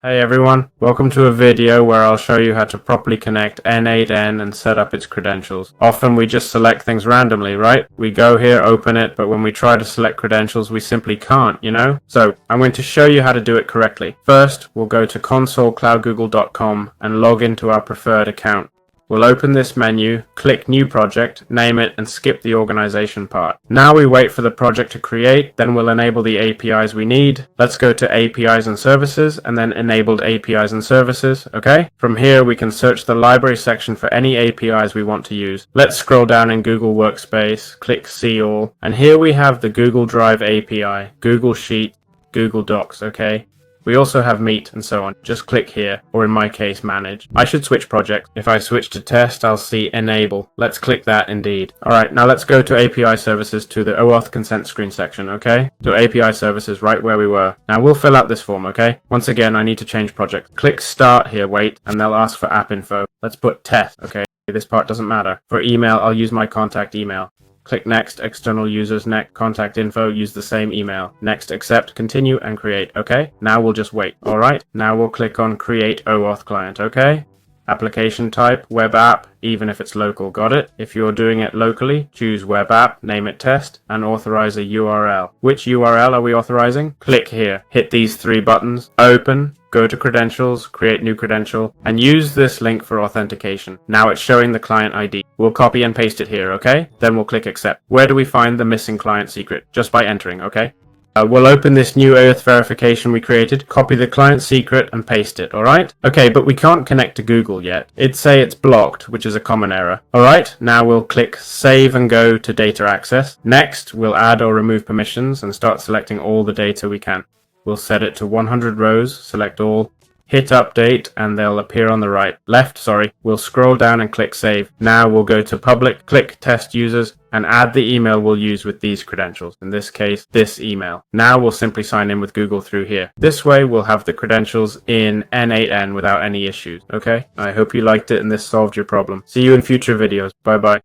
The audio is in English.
Hey everyone, welcome to a video where I'll show you how to properly connect N8N and set up its credentials. Often we just select things randomly, right? We go here, open it, but when we try to select credentials we simply can't, you know? So I'm going to show you how to do it correctly. First, we'll go to consolecloudgoogle.com and log into our preferred account. We'll open this menu, click New Project, name it, and skip the organization part. Now we wait for the project to create, then we'll enable the APIs we need. Let's go to APIs and Services, and then Enabled APIs and Services, okay? From here we can search the library section for any APIs we want to use. Let's scroll down in Google Workspace, click See All, and here we have the Google Drive API, Google Sheet, Google Docs, okay? We also have Meet and so on. Just click here, or in my case, Manage. I should switch projects. If I switch to Test, I'll see Enable. Let's click that indeed. Alright, now let's go to API Services to the OAuth consent screen section, okay? To API Services right where we were. Now we'll fill out this form, okay? Once again, I need to change project. Click Start here, wait, and they'll ask for app info. Let's put Test, okay? This part doesn't matter. For email, I'll use my contact email. Click Next, External Users, Next, Contact Info, use the same email. Next, Accept, Continue, and Create, okay? Now we'll just wait, alright? Now we'll click on Create OAuth Client, okay? Application type, web app, even if it's local, got it? If you're doing it locally, choose web app, name it test, and authorize a URL. Which URL are we authorizing? Click here, hit these three buttons, open, go to credentials, create new credential, and use this link for authentication. Now it's showing the client ID. We'll copy and paste it here, okay? Then we'll click accept. Where do we find the missing client secret? Just by entering, okay? We'll open this new OAuth verification we created, copy the client secret and paste it, alright? Okay, but we can't connect to Google yet. It'd say it's blocked, which is a common error. Alright, now we'll click Save and go to Data Access. Next, we'll add or remove permissions and start selecting all the data we can. We'll set it to 100 rows, select all, hit update, and they'll appear on the left. We'll scroll down and click Save. Now we'll go to Public, click Test Users, and add the email we'll use with these credentials. In this case, this email. Now we'll simply sign in with Google through here. This way we'll have the credentials in N8N without any issues, okay? I hope you liked it and this solved your problem. See you in future videos. Bye bye.